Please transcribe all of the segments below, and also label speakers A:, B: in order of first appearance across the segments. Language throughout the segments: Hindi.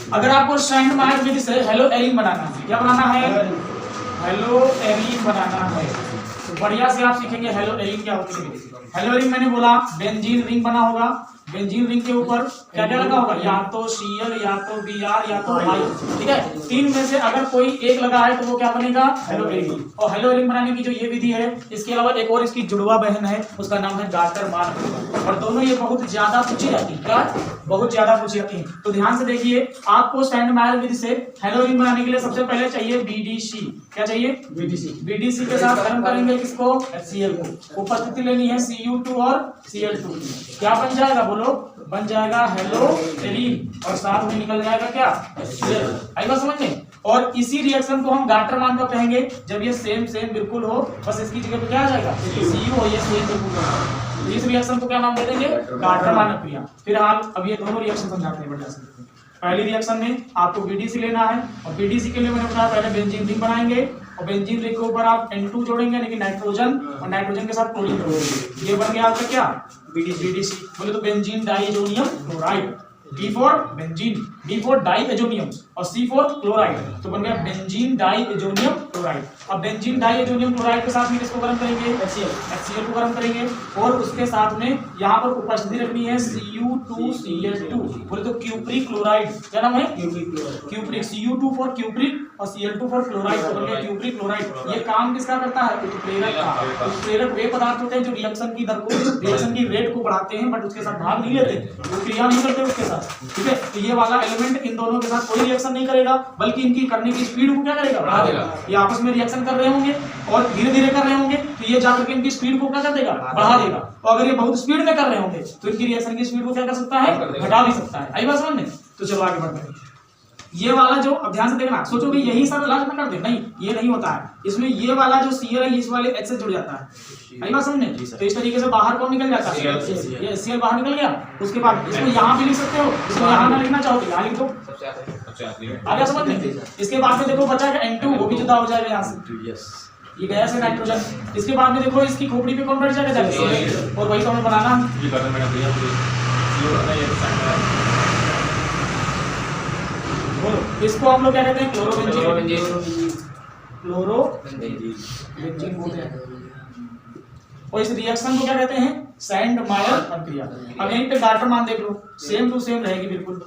A: अगर आपको स्टैंड मार्क विधि से हेलो एरिन बनाना है, क्या बनाना है? हेलो एरिन बनाना है, तो बढ़िया से आप सीखेंगे हेलो एरिन क्या होती है। हेलो एरिन मैंने बोला बेंजीन रिंग बना होगा, बेंजीन रिंग के ऊपर क्या क्या लगा होगा? या तो Cl या तो Br या तो I, ठीक है। तीन में से अगर कोई एक लगा है तो वो क्या बनेगा? Hello Erin. और हेलो एरिन बनाने की जो ये विधि है, इसके अलावा एक और इसकी जुड़वा बहन है, उसका नाम है गाटर-मान, और दोनों ये बहुत ज्यादा पूछी जाती है। क्या? बहुत ज्यादा पूछी जाती है। तो ध्यान से देखिए, आपको स्टैंड-मायर विधि से हेलो एरिन बनाने के लिए सबसे पहले चाहिए BDC। क्या चाहिए? BDC के साथ गर्म करेंगे किसको? HCl को। उपस्थिति लेनी है Cu2 और Cl2। क्या बन जाएगा? बोलो। बन जाएगा हेलो एरिन, और साथ में निकल जाएगा क्या? HCl। आई बात समझ में? और इसी रिएक्शन को हम गाटर-मान का कहेंगे जब ये सेम बिल्कुल हो, बस इसकी जगह पे क्या आ जाएगा? Cu हो, ये सेम बिल्कुल हो। इस रिएक्शन को क्या नाम दे देंगे? गाटर-मान क्रिया। फिर आप अब ये दोनों रिएक्शन समझाते हैं बढ़िया से। पहली रिएक्शन में आपको BDC लेना है, और BDC के लिए मैंने बताया पहले बेंजीन रिंग बनाएंगे, और बेंजीन रिंग के ऊपर आप N2 जोड़ेंगे यानी कि नाइट्रोजन, और नाइट्रोजन के साथ क्लोरीन जोड़ेंगे। ये बन गया आपका क्या? BDC। बोले तो benzene diazonium chloride. B for benzene, D for diazonium, और C फॉर क्लोराइड, तो बन गया बेंजीन डाइएजोनियम क्लोराइड। अब बेंजीन डाइएजोनियम क्लोराइड के साथ में किसको गर्म करेंगे? HCl को गर्म करेंगे, और उसके साथ में यहाँ पर उपस्थिति रखनी है Cu2Cl2। बोले तो क्यूप्रिक क्लोराइड। क्या नाम है? क्यूप्रिक। Cu2 फॉर क्यूप्रिक और Cl2 फॉर क्लोराइड, तो बन गया क्यूप्रिक क्लोराइड। ये काम किसका करता है? उत्प्रेरक का। उत्प्रेरक वे पदार्थ होते हैं जो रिएक्शन की दर को, रिएक्शन की रेट को बढ़ाते हैं, बट उसके साथ भाग नहीं लेते, वो क्रिया नहीं करते उसके साथ, ठीक है। तो ये वाला एलिमेंट इन दोनों के साथ कोई रिएक्शन नहीं करेगा, बल्कि इनकी करने की स्पीड को क्या करेगा? बढ़ा देगा। ये आपस में रिएक्शन कर रहे होंगे और धीरे धीरे कर रहे होंगे, तो ये जाकर के इनकी स्पीड को क्या कर देगा? बढ़ा देगा। और अगर ये बहुत स्पीड में कर रहे होंगे तो इनकी रिएक्शन की स्पीड को क्या कर सकता है? घटा भी सकता है। आई बात समझ में? तो चलो आगे बढ़ते हैं। ये वाला जो, अब ध्यान से देखना, सोचो कि यही सब लास्ट में कर दे, नहीं, ये नहीं होता है। इसमें ये वाला जो Cl है इस वाले H से जुड़ जाता है। आई बात समझ में? तो इस तरीके से बाहर कौन निकल जाता है? ये Cl बाहर निकल गया। उसके बाद इसको यहाँ भी लिख सकते हो, इसको यहाँ ना लिखना चाहो तो यहाँ लिख दो। आगे समझ में? इसके बाद में देखो बचा N2, वो भी जुदा हो जाएगा यहाँ से, ये गया से नाइट्रोजन। इसके बाद में देखो इसकी खोपड़ी पे कौन बैठ जाएगा? और वही तो हमें बनाना। बोलो, इसको हम लोग क्या कहते हैं? क्लोरोबेंजीन। क्लोरोबेंजीन बोलते हैं। और इस रिएक्शन को क्या कहते हैं? सैंड-मायर प्रक्रिया। अब यहीं पे गाटर-मान देख लो, सेम टू सेम रहेगी बिल्कुल।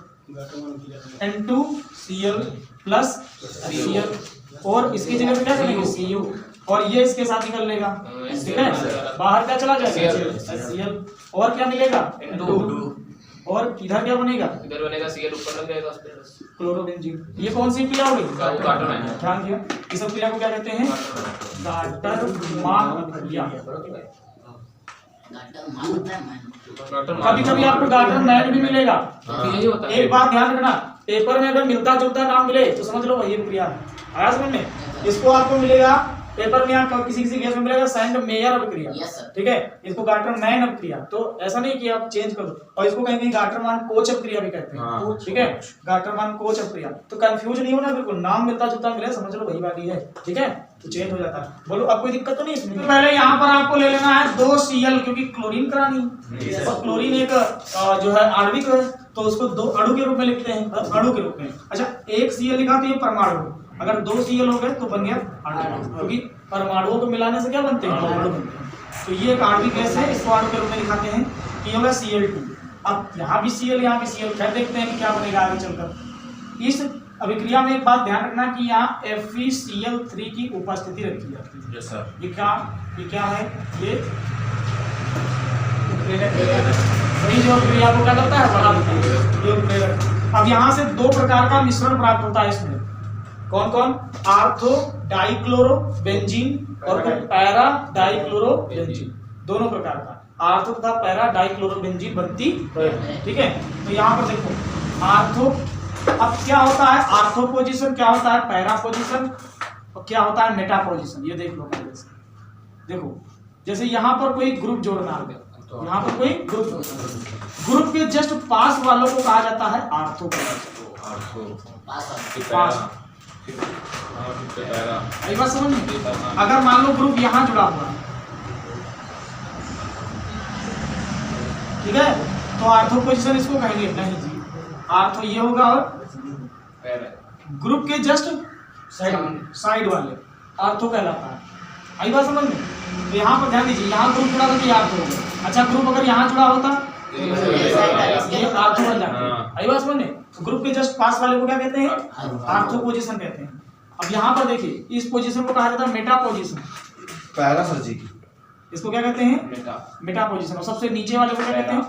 A: N2Cl प्लस Cl, और इसकी जगह पे क्या करेंगे? Cu, और ये इसके साथ निकल लेगा, ठीक है। बाहर क्या चला जाएगा? Cl, और क्या मिलेगा? N2, और इधर क्या बनेगा?
B: इधर बनेगा Cl, ऊपर लग जाएगा
A: क्लोरोबेंजीन। ये कौन सी क्रिया होगी? ध्यान दिया, इस सब क्रिया को क्या कहते हैं? गाटर-मान क्रिया। कभी कभी आपको गाटर-मैन भी मिलेगा। एक बात ध्यान रखना, पेपर में अगर मिलता जुलता नाम मिले तो समझ लो वही क्रिया है। आया समझ में? इसको आपको मिलेगा पेपर में, यहाँ किसी केस में मिलेगा सैंड-मेयर अभिक्रिया, ठीक है। इसको गाटर-मैन अभिक्रिया, तो ऐसा नहीं कि आप चेंज करो। और इसको कहेंगे गाटर-मान कोच अभिक्रिया भी कहते हैं, ठीक है। गाटर-मान कोच अभिक्रिया, तो कंफ्यूज नहीं होना बिल्कुल, नाम मिलता जुलता मिले समझ लो वही बात ही है, ठीक है। तो चेंज हो जाता है। बोलो, अब कोई दिक्कत तो नहीं इसमें? तो पहले यहाँ पर आपको ले लेना है 2 Cl, क्योंकि क्लोरीन करानी, और क्लोरीन एक जो है आणविक है, तो उसको 2 अणु के रूप में लिखते हैं, अणु के रूप में। अच्छा, 1 Cl लिखा तो ये परमाणु, अगर 2 Cl हो गए तो बन गया अणु, क्योंकि परमाणुओं को मिलाने से क्या बनते हैं? अणु बनते हैं। तो ये एक आणविक गैस है, इसको अणु के रूप में दिखाते हैं कि होगा Cl2। अब यहाँ भी Cl, यहाँ भी Cl, फिर देखते हैं कि क्या बनेगा आगे चलकर। इस अभिक्रिया में एक बात ध्यान रखना कि यहाँ FeCl3 की उपस्थिति रखी जाती है। Yes sir. ये क्या है? ये वही जो क्रिया को क्या करता है? बढ़ा देता है, ये उत्प्रेरक। अब यहाँ से 2 प्रकार का मिश्रण प्राप्त होता है इसमें। कौन कौन? आर्थो डाइक्लोरोबेंजीन और पैरा डाइक्लोरोबेंजीन, दोनों प्रकार का आर्थो तथा पैरा डाइक्लोरोबेंजीन बनती है, ठीक है। तो यहाँ पर देखो आर्थो, अब क्या होता है? आर्थो पोजीशन, क्या होता है? पैरा पोजीशन, और क्या होता है? Meta position. ये देख लो पहले से। देखो, जैसे यहाँ पर कोई ग्रुप जोड़ना है, यहाँ पर कोई ग्रुप के जस्ट पास वालों को कहा जाता है आर्थो पास। समझ में? अगर मान लो ग्रुप यहाँ जुड़ा हुआ है, ठीक है, तो आर्थो पोजीशन इसको कहेंगे नहीं जी, आर्थो ये होगा और ग्रुप के जस्ट साइड वाले आर्थो कहलाता है। आई बात समझ में? तो यहाँ पर ध्यान दीजिए, यहाँ ग्रुप जुड़ा था तो ये आर्थो हो गया। अच्छा, ग्रुप अगर यहाँ जुड़ा होता ये आर्थो बन जाता। आई बात समझ में? तो ग्रुप के जस्ट पास वाले को क्या कहते हैं? आर्थो पोजीशन कहते हैं। अब यहाँ पर देखिए, इस पोजीशन को कहा जाता है मेटा पोजीशन।
B: पैरा सर जी,
A: इसको क्या कहते हैं? Meta position. और सबसे नीचे वाले को क्या कहते हैं?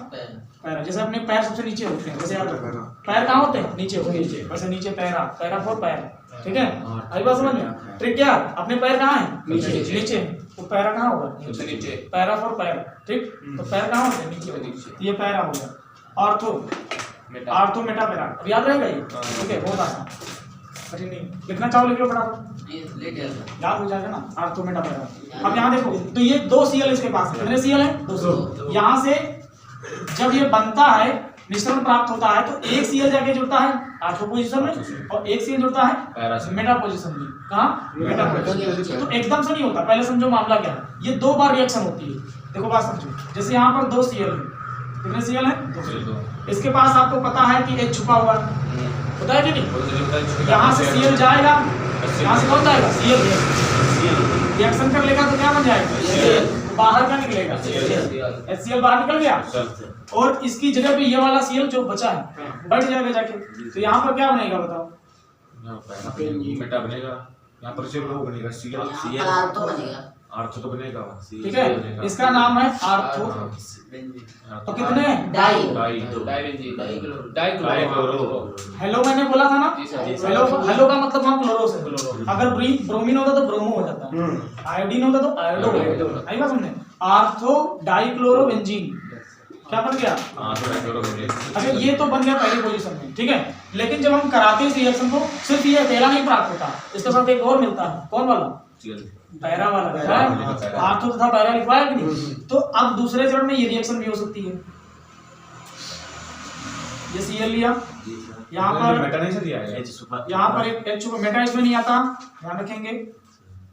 A: पैरा। जैसे अपने पैर सबसे नीचे होते हैं, जैसे याद रखो, पैर कहाँ होते हैं? नीचे होते हैं, वैसे नीचे पैरा, पैरा फॉर पैर। ठीक है, आई बात समझ में? ट्रिक क्या? अपने पैर कहाँ है? नीचे। तो पैरा कहाँ होगा? नीचे। पैरा फॉर पैर। ठीक, तो पैर कहाँ होते हैं? नीचे। ये पैरा हो गया। Ortho, ortho Meta para. अब याद रहेगा ये? ठीक है, बहुत आसान, कठिन नहीं। लिखना चाहो लिख लो फटाफट, याद हो जाएगा ना। Ortho Meta para. अब यहाँ देखो, तो ये 2 सीएल इसके पास है। कितने सीएल है? 2। यहाँ से जब ये बनता है, मिश्रण प्राप्त होता है, तो एक सीएल जाके जुड़ता है आर्थो पोजीशन में और एक सीएल जुड़ता है मेटा पोजीशन में। कहाँ? Meta position. तो एकदम से नहीं होता, पहले समझो मामला क्या है। ये 2 बार रिएक्शन होती है। देखो बात समझो, जैसे यहाँ पर 2 सीएल है। कितने सीएल है? 2। इसके पास आपको पता है कि H छुपा हुआ है, पता है कि नहीं? यहाँ से सीएल जाएगा, यहाँ से कौन जाएगा? सीएल रिएक्शन कर लेगा तो क्या बन जाएगा? बाहर क्या निकलेगा? HCl बाहर निकल गया और इसकी जगह पे ये वाला Cl जो बचा है बढ़ जाएगा जाके। तो यहाँ पर क्या बनेगा बताओ?
C: मेटा बनेगा, यहाँ पर सिर्फ वो बनेगा Cl, आर्थो तो बनेगा।
A: ठीक है, इसका नाम है आर्थो। तो कितने? डाई। हेलो मैंने बोला था ना, हेलो का मतलब वहाँ क्लोरो से। अगर ब्रोमीन होता तो ब्रोमो हो जाता, आयोडीन होता तो आयोडो हो जाता। आई बात समझे? आर्थो डाइक्लोरोबेंजीन क्या बन गया? अच्छा, ये तो बन गया पहली पोजीशन में। ठीक है, लेकिन जब हम कराते हैं इस रिएक्शन को, सिर्फ ये अकेला नहीं प्राप्त होता, इसके साथ एक और मिलता है। कौन वाला? पैरा वाला। आर्थो तथा पैरा लिखवाया कि नहीं? तो अब दूसरे चरण में ये रिएक्शन भी हो सकती है। ये Cl लिया, यहाँ पर
C: मेटा नहीं से दिया है,
A: यहाँ पर एक H मेटा इसमें नहीं आता, ध्यान रखेंगे।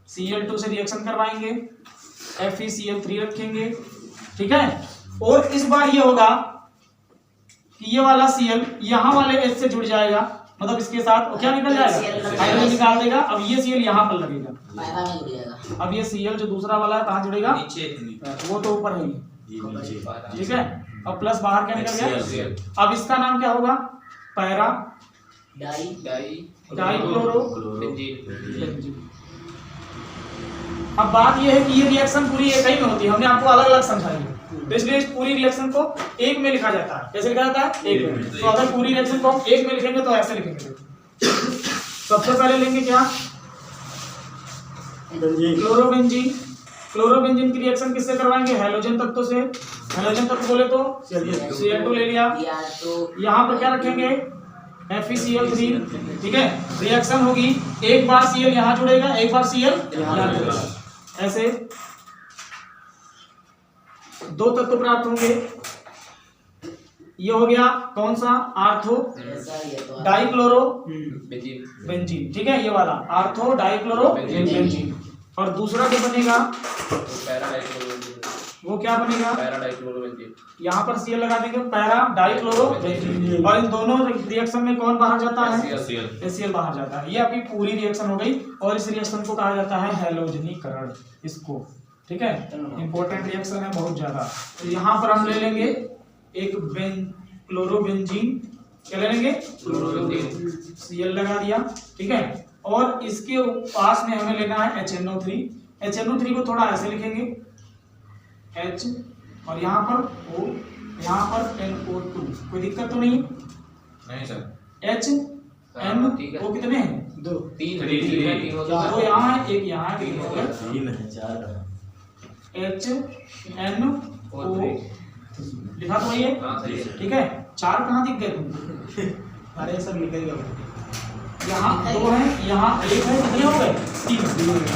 A: Cl2 से रिएक्शन करवाएंगे, FeCl3 रखेंगे। ठीक है, और इस बार ये होगा कि ये वाला Cl यहाँ वाले H से जुड़ जाएगा, मतलब इसके साथ क्या निकल जाएगा? हाइड्रोजन निकाल देगा। अब ये Cl यहाँ पर लगेगा, अब ये Cl जो दूसरा वाला है कहाँ जुड़ेगा? वो तो ऊपर है। ठीक है, अब प्लस बाहर क्या निकल गया? अब इसका नाम क्या होगा? Para dichlorobenzene. अब बात ये है कि ये रिएक्शन पूरी एक ही में होती है, हमने आपको अलग अलग समझाई है, तो इसलिए इस पूरी रिएक्शन को एक में लिखा जाता है। कैसे लिखा जाता है? एक में। तो अगर पूरी रिएक्शन को हम एक में लिखेंगे तो ऐसे लिखेंगे। सबसे पहले लेंगे क्या? क्लोरोबेंजीन। क्लोरोबेंजीन की रिएक्शन किससे करवाएंगे? हैलोजन तत्व से। हैलोजन तत्व बोले तो Cl2 ले लिया, यहाँ पर क्या रखेंगे? FeCl3। ठीक है, रिएक्शन होगी, एक बार Cl यहाँ जुड़ेगा, एक बार Cl यहाँ जुड़ेगा, ऐसे 2 तत्व प्राप्त होंगे। ये हो गया कौन सा? Ortho dichlorobenzene. ठीक है, ये वाला आर्थो डाइक्लोरोबेंजीन। और दूसरा जो बनेगा वो क्या बनेगा? यहाँ पर Cl लगा देंगे, पैरा डाइक्लोरोबेंजीन। और इन दोनों रिएक्शन में कौन बाहर जाता है? HCl बाहर जाता है। ये आपकी पूरी रिएक्शन हो गई और इस रिएक्शन को कहा जाता है हैलोजनीकरण इसको। ठीक है, इंपॉर्टेंट रिएक्शन है बहुत ज्यादा। तो यहाँ पर हम ले लेंगे एक क्लोरोबेंजीन, क्या ले लेंगे? Cl लगा दिया। ठीक है, और इसके पास में हमें लेना है HNO3। HNO3 को थोड़ा ऐसे लिखेंगे, H और यहाँ पर O, यहाँ पर NO2। कोई दिक्कत तो नहीं?
C: नहीं सर।
A: H N O कितने हैं? 2 2 यहाँ है, एक यहाँ है, 3 है, 4 H N O लिखा तो वही है। ठीक है, 4 कहाँ दिख गए तुम? अरे सब निकल गया। यहाँ 2 है, यहाँ 1 है, कितने हो गए? 3।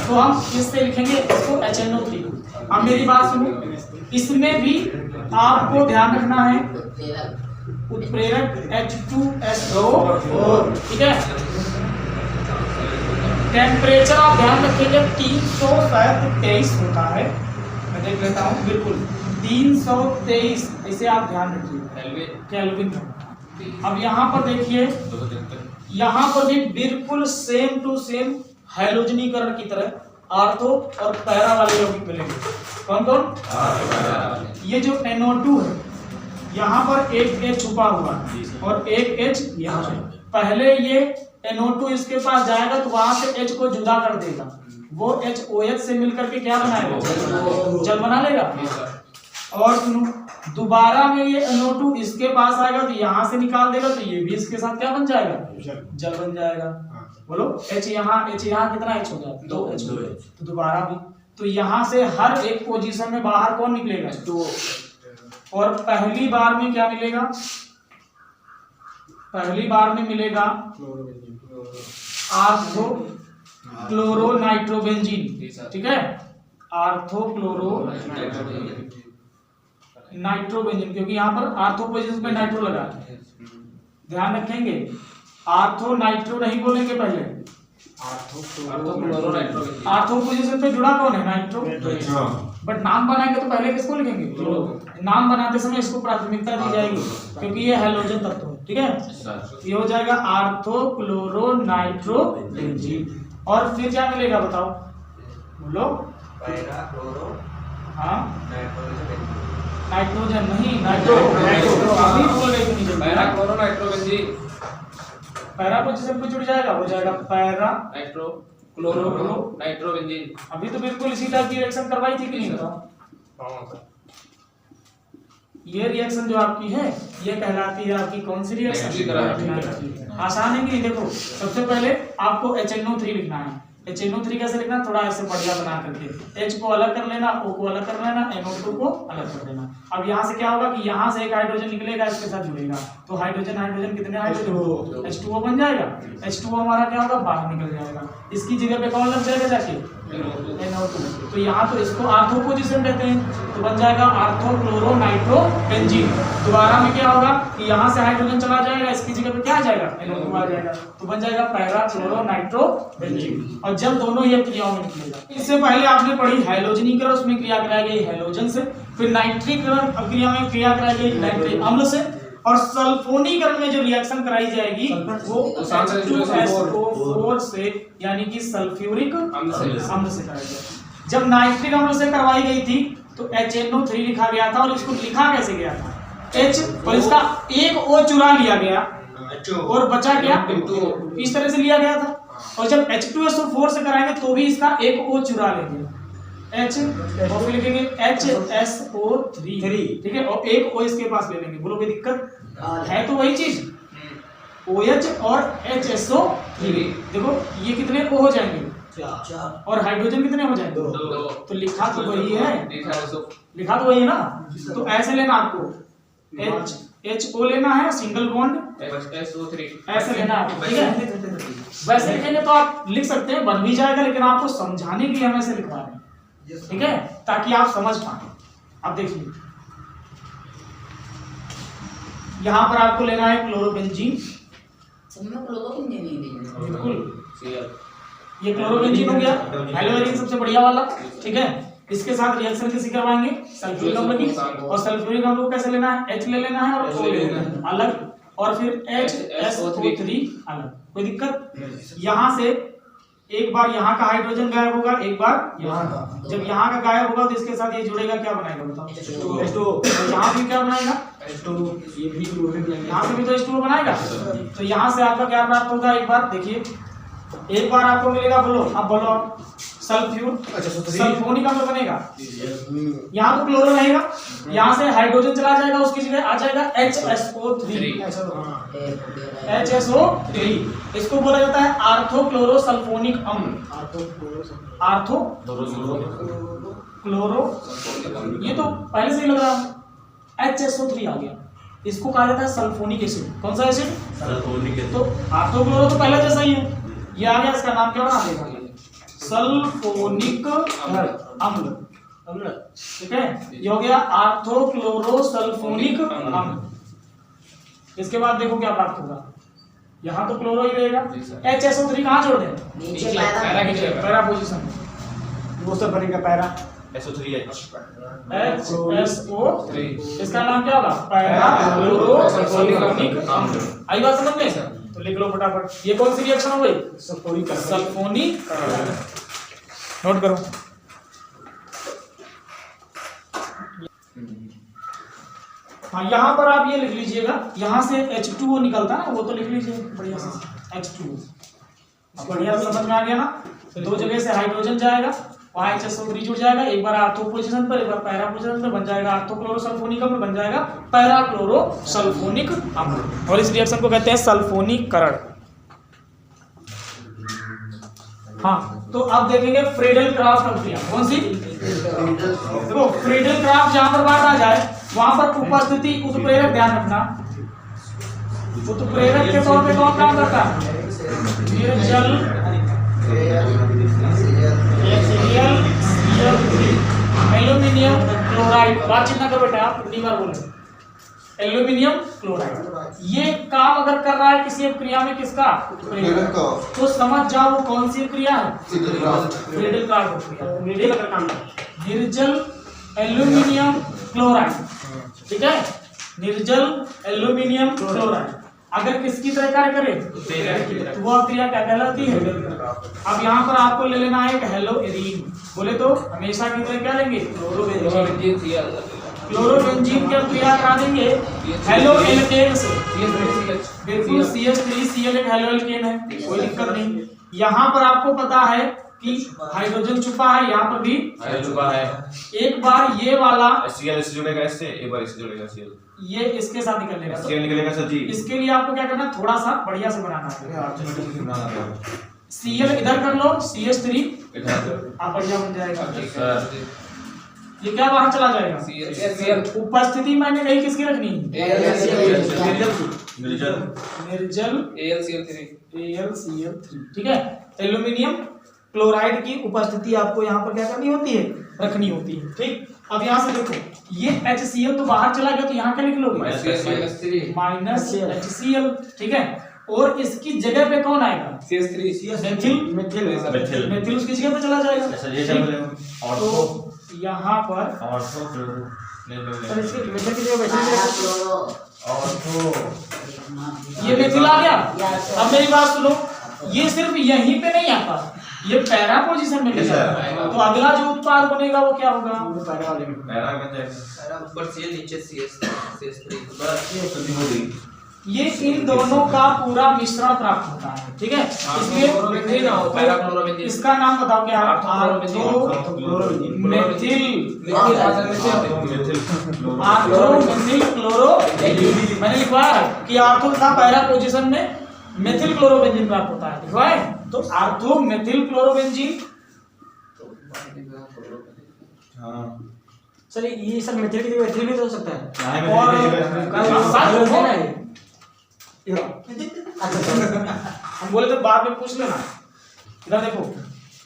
A: तो हम इससे लिखेंगे इसको HNO3। अब मेरी बात सुनो, इसमें भी आपको ध्यान रखना है उत्प्रेरक H2SO4। ठीक है, टेम्परेचर आप ध्यान रखेंगे 323 होता है। मैं देख लेता हूँ, बिल्कुल 323, इसे आप ध्यान रखिए, केल्विन। अब यहाँ पर देखिए, यहाँ पर भी बिल्कुल सेम टू सेम हैलोजनीकरण की तरह आर्थो और पैरा वाले यौगिक मिलेंगे। कौन कौन? ये जो NO2 है, यहाँ पर एक H छुपा हुआ है और एक H यहाँ पे। पहले ये NO2 इसके पास जाएगा तो वहां से H को जुदा कर देगा, वो H OH से मिलकर के क्या बनाएगा? जल बना लेगा। और सुनो, दोबारा में ये NO2 इसके पास आएगा तो यहाँ से निकाल देगा तो ये भी इसके साथ क्या बन जाएगा? जल बन जाएगा। बोलो, H यहाँ कितना H हो गया? 2H। तो दोबारा भी, तो यहाँ से हर एक पोजीशन में बाहर कौन निकलेगा? 2। और पहली बार में क्या मिलेगा? पहली बार में मिलेगा आर्थो क्लोरो नाइट्रोबेंजीन, ठीक है, आर्थो क्लोरो नाइट्रोबेंजीन, क्योंकि यहाँ पर आर्थो पोजीशन पे नाइट्रो लगा है, ध्यान रखेंगे। आर्थो नाइट्रो नहीं बोलेंगे, पहले आर्थो पोजीशन पे जुड़ा कौन है? नाइट्रो। बट नाम बनाएंगे तो पहले किसको लिखेंगे? क्लोरो। नाम बनाते समय इसको प्राथमिकता दी जाएगी क्योंकि ये हैलोजन तत्व है, ठीक है। ये हो जाएगा आर्थो क्लोरो नाइट्रोबेंजीन। और फिर क्या मिलेगा बताओ? बोलो।
B: पैरा क्लोरो
A: हाँ, नाइट्रोजन नहीं, नाइट्रो। अभी बोल रहे थे
C: para chloro nitrobenzene.
A: Para position पे जुड़ जाएगा, हो जाएगा पैरा
C: नाइट्रो क्लोरो नाइट्रोबेंजीन।
A: अभी तो बिल्कुल इसी टाइप की रिएक्शन करवाई थी कि नहीं बताओ? ये रिएक्शन जो आपकी है ये कहलाती है आपकी कौन सी रिएक्शन? आसान है कि नहीं? देखो, सबसे पहले आपको HNO3 लिखना है। HNO3 कैसे लिखना? थोड़ा ऐसे बढ़िया बना करके, H को अलग कर लेना, O को अलग कर लेना, NO2 को अलग कर देना। अब यहाँ से क्या होगा कि यहाँ से एक हाइड्रोजन निकलेगा, इसके साथ जुड़ेगा तो हाइड्रोजन हाइड्रोजन कितने हाइड्रोजन? H2O बन जाएगा। H2O हमारा क्या होगा? बाहर निकल जाएगा। इसकी जगह पे कौन लग जाएगा जाके? NO2। तो यहाँ तो इसको आर्थो पोजीशन कहते हैं, तो बन जाएगा आर्थो क्लोरो नाइट्रोबेंजीन। दोबारा में क्या होगा कि यहाँ से हाइड्रोजन चला जाएगा, इसकी जगह पे क्या आ जाएगा? NO2 आ जाएगा, तो बन जाएगा पैरा क्लोरो नाइट्रोबेंजीन। और जब दोनों ये क्रियाओं में निकलेगा, इससे पहले आपने पढ़ी हैलोजनीकरण, उसमें क्रिया कराई गई हैलोजन से, फिर नाइट्रीकरण क्रिया में क्रिया कराई गई नाइट्रिक अम्ल से, और सल्फोनीकरण में जो रिएक्शन कराई जाएगी वो H2SO4 से, यानी कि सल्फ्यूरिक अम्ल से कराई जाएगी। जब नाइट्रिक अम्ल से करवाई गई थी तो HNO3 लिखा गया था, और इसको लिखा कैसे गया था? H, और इसका एक O चुरा लिया गया और बचा क्या? इस तरह से लिया गया था। और जब H2SO4 से कराएंगे तो भी इसका एक O चुरा लेंगे, H, और फिर लिखेंगे HSO3, ठीक है, और एक O इसके पास ले लेंगे। बोलो कोई दिक्कत है? तो वही चीज OH और HSO3। देखो ये कितने O हो जाएंगे? 4। और हाइड्रोजन कितने हो जाएंगे? 2। तो लिखा तो वही है, लिखा तो वही है ना। तो ऐसे लेना आपको, HO लेना है, सिंगल बॉन्ड HSO3 ऐसे लेना है, ठीक है। वैसे लिखेंगे तो आप लिख सकते हैं, बन भी जाएगा, लेकिन आपको समझाने के लिए हम ऐसे लिखवा रहे हैं, ठीक है, ताकि आप समझ पाए। अब देखिए, यहाँ पर आपको लेना है क्लोरोबेंजीन, बिल्कुल ये क्लोरोबेंजीन हो गया, हैलोजन सबसे बढ़िया वाला, ठीक है। इसके साथ रिएक्शन किसी करवाएंगे? सल्फ्यूरिक अम्ल की। और सल्फ्यूरिक अम्ल को कैसे लेना है? H ले लेना है और O ले लेना है अलग, और फिर HSO3 अलग। कोई दिक्कत? यहाँ से एक बार यहाँ का हाइड्रोजन गायब होगा, एक बार यहाँ का। जब यहाँ का गायब होगा तो इसके साथ ये जुड़ेगा, क्या बनाएगा बताओ? H2O। यहाँ भी क्या बनाएगा? H2O। ये भी यहाँ से भी तो H2O बनाएगा। तो यहाँ से आपका क्या प्राप्त होगा? एक बार देखिए, एक बार आपको मिलेगा, बोलो अब बोलो आप, सल्फोनिक अम्ल बनेगा। यहाँ तो क्लोरो रहेगा, यहाँ से हाइड्रोजन चला जाएगा, उसकी जगह आ जाएगा HSO3। इसको बोला जाता है आर्थो क्लोरो सल्फोनिक अम्ल। आर्थो क्लोरो, ये तो पहले से ही लग रहा है। HSO3 आ गया, इसको कहा जाता है सल्फोनिक एसिड। कौन सा एसिड? Sulphonic acid. तो आर्थो क्लोरो तो पहले जैसा ही है, ये आ गया, इसका नाम क्या बना देगा? सल्फोनिक अम्ल, ठीक है। ये हो गया आर्थो क्लोरो सल्फोनिक अम्ल। इसके बाद देखो क्या प्राप्त होगा, यहाँ तो क्लोरो ही रहेगा। HSO3 कहाँ जोड़ दें? नीचे पैरा पोजीशन, वो सब बनेगा पैरा।
C: SO3H
A: HSO3, इसका नाम क्या होगा? पैरा क्लोरोसल्फोनिक अम्ल। आई बात समझ में? तो लिख लो फटाफट, ये कौन सी रिएक्शन हो गई? सल्फोनिक। नोट करो। हाँ, यहाँ पर आप ये लिख लीजिएगा, यहाँ से H2O निकलता है ना, वो तो लिख लीजिए बढ़िया से, H2O। अब बढ़िया से समझ में आ गया ना? दो जगह से हाइड्रोजन जाएगा, वहाँ HSO3 जुड़ जाएगा, एक बार आर्थो पोजीशन पर, एक बार पैरा पोजीशन पर, बन जाएगा आर्थोक्लोरोसल्फोनिक अम्ल, बन जाएगा पैरा क्लोरोसल्फोनिक अम्ल। और इस रिएक्शन को कहते हैं सल्फोनीकरण। हाँ, तो अब देखेंगे फ्रीडल क्राफ्ट अभिक्रिया। कौन सी? देखो, फ्रीडल क्राफ्ट जहां पर बात आ जाए वहां पर उपस्थिति उत्प्रेरक, ध्यान रखना, उत्प्रेरक के तौर पे कौन काम करता है? निर्जल एल्यूमिनियम क्लोराइड। बातचीत ना करो बेटा, आप कितनी बार बोले एल्यूमिनियम क्लोराइड। ये काम अगर कर रहा है किसी क्रिया में, किसका? तो समझ जाओ वो कौन सी क्रिया है? फ्रीडल क्राफ्ट क्रिया। निर्जल एल्यूमिनियम क्लोराइड, ठीक है, निर्जल एल्यूमिनियम क्लोराइड अगर किसकी तरह कार्य करे तो वह क्रिया क्या कहलाती है? अब यहाँ पर आपको ले लेना है हेलोएरीन। बोले तो हमेशा की तरह क्या लेंगे? क्लोरोबेंजीन की क्रिया करा देंगे हेलोएल्केन से। बिल्कुल, CH3Cl एक हेलोएल्केन है, कोई दिक्कत नहीं। यहाँ पर आपको पता है कि हाइड्रोजन छुपा है, यहाँ पर भी
C: छुपा है।
A: एक बार ये वाला
C: Cl इससे जुड़ेगा, इससे एक बार इससे जुड़ेगा Cl,
A: ये इसके साथ निकलेगा।
C: Cl निकलेगा सर जी।
A: इसके लिए आपको क्या करना है? थोड़ा सा बढ़िया से बनाना है। Cl इधर कर लो, CH3 आप बढ़िया बन जाएगा। ये क्या बाहर चला जाएगा? उपस्थिति मैंने कही किसकी रखनी है? निर्जल AlCl3, ठीक है। एल्यूमिनियम क्लोराइड की उपस्थिति आपको यहाँ पर क्या करनी होती है? रखनी होती है, ठीक। अब यहाँ से देखो, ये HCl तो बाहर चला गया, तो यहाँ क्या लिख लोगे? -HCl, ठीक है। और इसकी जगह पे कौन आएगा? मेथिल उसकी जगह पे चला जाएगा। तो यहाँ पर ये मेथिल आ गया। अब मेरी बात सुनो, ये सिर्फ यहीं पे नहीं आता, ये पैरा पोजीशन में ले जाता है। तो अगला जो उत्पाद बनेगा वो क्या होगा?
D: ऊपर CL नीचे CH3
A: ये इन दोनों का पूरा मिश्रण प्राप्त होता है, ठीक है। इसलिए इसका नाम बताओ क्या? आर्थोमेथिल क्लोरोबेंजीन। मैंने लिखवाया कि आर्थो था पैरा पोजीशन में, मेथिल क्लोरोबेंजीन प्राप्त होता है, लिखवाए तो आर्थोमेथिल क्लोरोबेंजीन।
E: चलिए, ये सब मेथिल की जगह एथिल भी तो हो सकता है।
A: और हम बोले तो बाद में पूछ लेना। इधर देखो,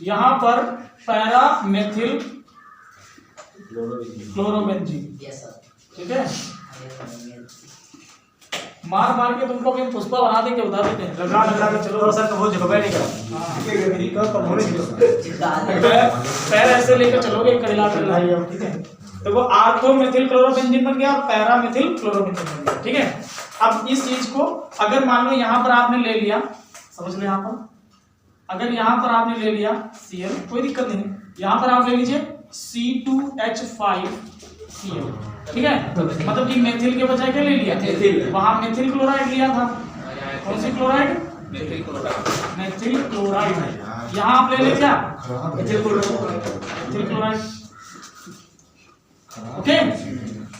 A: यहाँ पर पैरा मेथिल क्लोरोबेंजीन, ठीक है। मार मार के तुमको भी पुष्पा बना देंगे, बता देते हैं।
E: लगा के चलो सर, तो वो जगह नहीं करा।
A: पैर ऐसे लेकर चलोगे, कड़ला ठीक है। तो वो आर्थोमेथिल क्लोरोबेंजीन बन गया, पैरा मेथिल क्लोरोबेंजीन बन गया, ठीक है। अब इस चीज को अगर मान लो यहाँ पर आपने ले लिया, समझ लो, यहाँ पर अगर यहाँ पर आपने ले लिया Cl, कोई दिक्कत नहीं, यहाँ पर आप ले लीजिए C2H5Cl, ठीक है। मतलब कि मेथिल के बजाय क्या ले लिया? वहां मेथिल क्लोराइड लिया था। कौन सी क्लोराइड? Methyl chloride. यहाँ आप ले ले क्या? Methyl chloride, okay.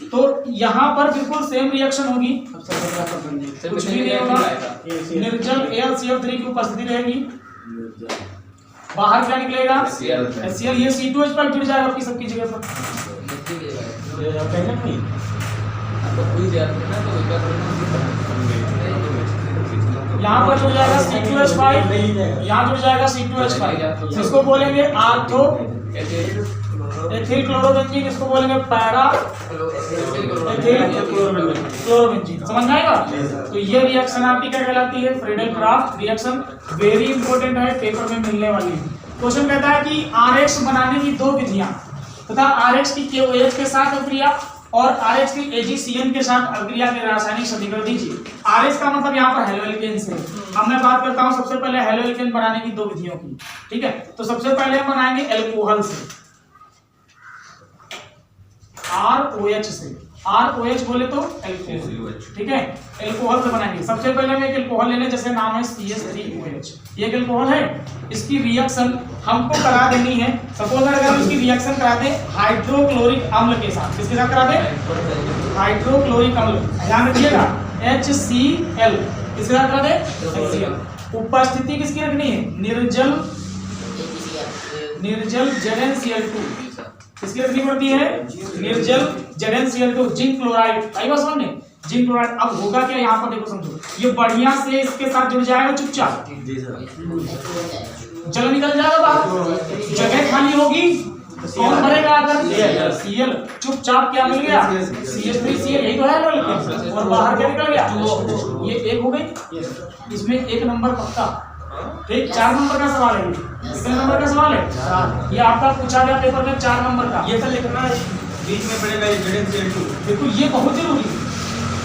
A: तो यहाँ पर बिल्कुल सेम रिएक्शन होगी, कुछ भी नहीं होगा। निर्जल AlCl3 की उपस्थिति रहेगी, बाहर क्या निकलेगा? HCl। ये C2H5 जुड़ जाएगा आपकी सबकी जगह पर। यहाँ पर जुड़ जाएगा C2H5, यहाँ जुड़ जाएगा C2H5। इसको बोलेंगे आर्थो एथिल क्लोरोबेंजीन, इसको बोलेंगे पैरा एथिल क्लोरोबेंजीन। समझ आएगा? तो ये रिएक्शन आपकी क्या कहलाती है? Friedel craft reaction. Very important है, पेपर में मिलने वाली है। क्वेश्चन कहता है कि RX बनाने की दो विधियां, तथा RH की KOH के साथ अभिक्रिया और RH की AgCN के साथ अभिक्रिया के रासायनिक समीकरण दीजिए। RH का मतलब यहाँ पर हेलो एल्केन्स है। अब मैं बात करता हूँ सबसे पहले हेलो एल्केन बनाने की दो विधियों की, ठीक है। तो सबसे पहले हम बनाएंगे एल्कोहल से, ROH से। ROH बोले तो एल्कोहल, ठीक है, एल्कोहल से बनाएंगे। सबसे पहले हम एक एल्कोहल लेने, जैसे नाम है CH3OH, ये एक एल्कोहल है। इसकी रिएक्शन हमको करा देनी है। सपोज अगर हम इसकी रिएक्शन करा दें हाइड्रोक्लोरिक अम्ल के साथ, किसके साथ करा दें? हाइड्रोक्लोरिक अम्ल, ध्यान रखिएगा, HCl, किसके साथ करा दें? HCl। उपस्थिति किसकी रखनी है? निर्जल ZnCl2, किसकी रखनी पड़ती है? निर्जल ZnCl2, जिंक क्लोराइड। आई बात समझ में? Zinc chloride. अब होगा क्या यहाँ पर, देखो समझो, ये बढ़िया से इसके साथ जुड़ जाएगा चुपचाप, चलो निकल जाएगा बाहर, जगह खाली होगी, कौन भरेगा? अगर Cl, चुपचाप क्या मिल गया? CH3Cl, यही तो है ना, और बाहर क्या निकल गया? ये एक हो गई, इसमें एक नंबर पक्का, ठीक। 4 नंबर का सवाल है, कितने नंबर का सवाल है? ये आपका पूछा गया पेपर में 4 नंबर का, ये तो लिखना है,
C: बीच में पड़ेगा ये ZnCl2।
A: देखो ये बहुत जरूरी है,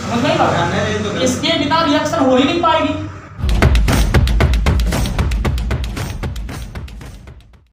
A: समझ में आई बात? इसके बिना रिएक्शन हो ही नहीं पाएगी।